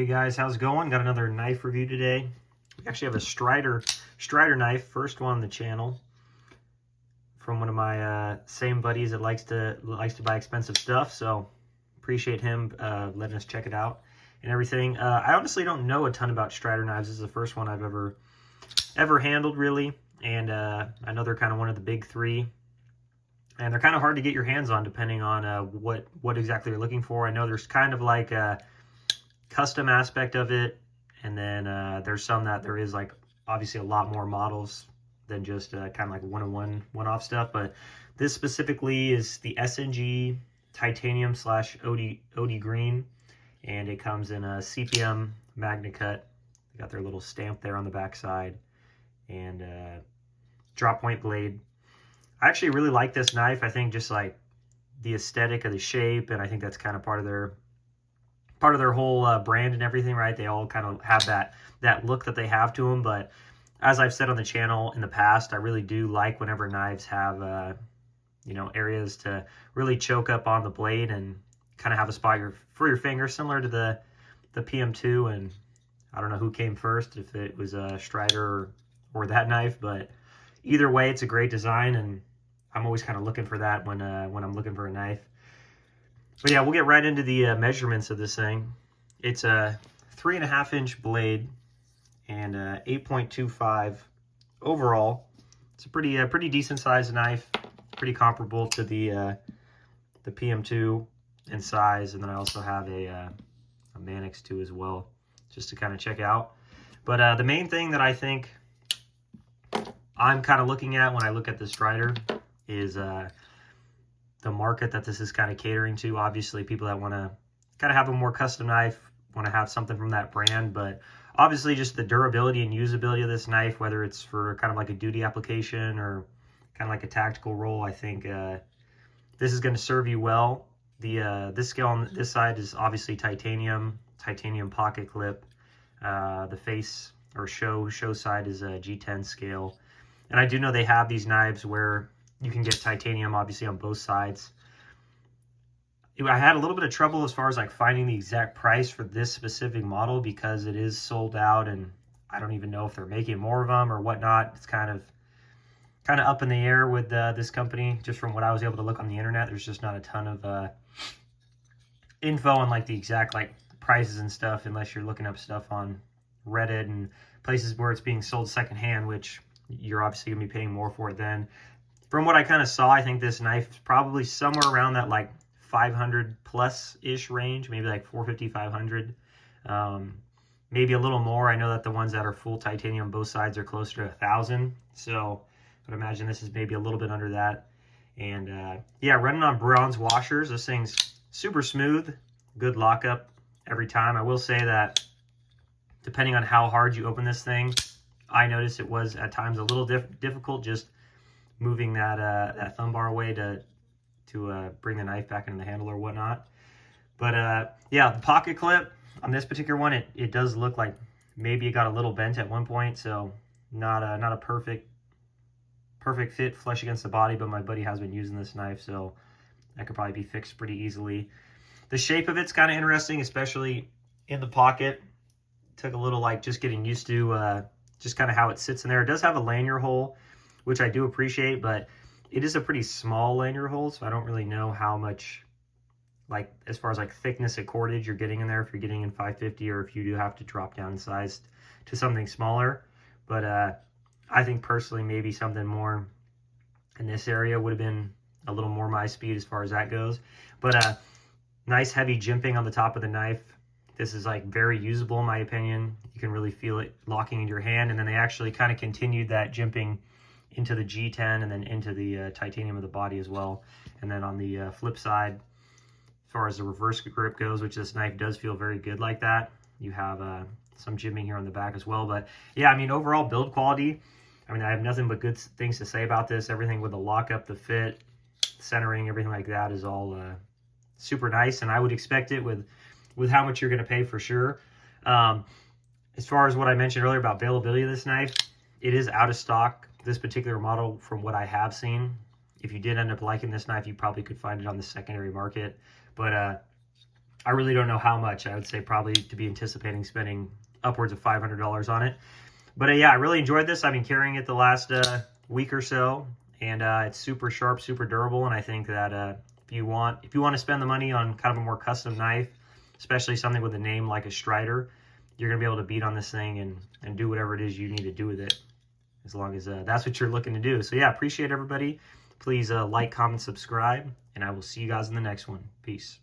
Hey guys, how's it going? Got another knife review today. We actually have a Strider knife, first one on the channel, from one of my same buddies that likes to buy expensive stuff. So appreciate him letting us check it out and everything. I honestly don't know a ton about Strider knives. This is the first one I've ever handled, really, and I know they're kind of one of the big three, and they're kind of hard to get your hands on depending on what exactly you're looking for. I know there's kind of like a custom aspect of it, and then there's some that there is like obviously a lot more models than just kind of like one-off stuff. But this specifically is the SNG titanium / OD Green, and it comes in a CPM MagnaCut. They got their little stamp there on the back side, and drop point blade. I actually really like this knife. I think just like the aesthetic of the shape, and I think that's kind of part of their whole brand and everything, right? They all kind of have that look that they have to them. But as I've said on the channel in the past, I really do like whenever knives have areas to really choke up on the blade and kind of have a spot for your finger, similar to the PM2. And I don't know who came first, if it was a Strider or that knife, but either way, it's a great design, and I'm always kind of looking for that when I'm looking for a knife. But yeah, we'll get right into the measurements of this thing. It's a 3.5-inch blade and 8.25 overall. It's a pretty decent sized knife, pretty comparable to the PM2 in size. And then I also have a Mannix 2 as well, just to kind of check out. But the main thing that I think I'm kind of looking at when I look at the Strider is the market that this is kind of catering to. Obviously, people that want to kind of have a more custom knife, want to have something from that brand, but obviously just the durability and usability of this knife, whether it's for kind of like a duty application or kind of like a tactical roll, I think this is going to serve you well. This scale on this side is obviously titanium pocket clip. The face or show side is a G10 scale. And I do know they have these knives where you can get titanium obviously on both sides. I had a little bit of trouble as far as like finding the exact price for this specific model, because it is sold out, and I don't even know if they're making more of them or whatnot. It's kind of up in the air with this company. Just from what I was able to look on the internet, there's just not a ton of info on like the exact like prices and stuff, unless you're looking up stuff on Reddit and places where it's being sold secondhand, which you're obviously gonna be paying more for it then. From what I kind of saw, I think this knife is probably somewhere around that like 500 plus ish range, maybe like 450, 500, maybe a little more. I know that the ones that are full titanium both sides are closer to 1,000, so I would imagine this is maybe a little bit under that. And yeah, running on bronze washers, this thing's super smooth, good lockup every time. I will say that depending on how hard you open this thing, I noticed it was at times a little difficult just moving that thumb bar away to bring the knife back into the handle or whatnot. But yeah, the pocket clip on this particular one, it does look like maybe it got a little bent at one point, so not a perfect fit flush against the body. But my buddy has been using this knife, so that could probably be fixed pretty easily. The shape of it's kind of interesting, especially in the pocket. Took a little like just getting used to just kind of how it sits in there. It does have a lanyard hole, which I do appreciate, but it is a pretty small lanyard hole, so I don't really know how much, like as far as like thickness of cordage you're getting in there, if you're getting in 550 or if you do have to drop down in size to something smaller. But I think personally maybe something more in this area would have been a little more my speed as far as that goes. But nice heavy jimping on the top of the knife. This is like very usable in my opinion. You can really feel it locking into your hand, and then they actually kind of continued that jimping into the G10 and then into the titanium of the body as well. And then on the flip side, as far as the reverse grip goes, which this knife does feel very good like that, you have some jimping here on the back as well. But yeah, I mean, overall build quality, I mean, I have nothing but good things to say about this. Everything with the lockup, the fit, centering, everything like that is all super nice, and I would expect it with how much you're going to pay for sure. As far as what I mentioned earlier about availability of this knife, it is out of stock, this particular model, from what I have seen. If you did end up liking this knife, you probably could find it on the secondary market. But I really don't know how much. I would say probably to be anticipating spending upwards of $500 on it. But yeah, I really enjoyed this. I've been carrying it the last week or so, and it's super sharp, super durable. And I think that if you want to spend the money on kind of a more custom knife, especially something with a name like a Strider, you're gonna be able to beat on this thing and do whatever it is you need to do with it, as long as that's what you're looking to do. So yeah, appreciate everybody. Please like, comment, subscribe, and I will see you guys in the next one. Peace.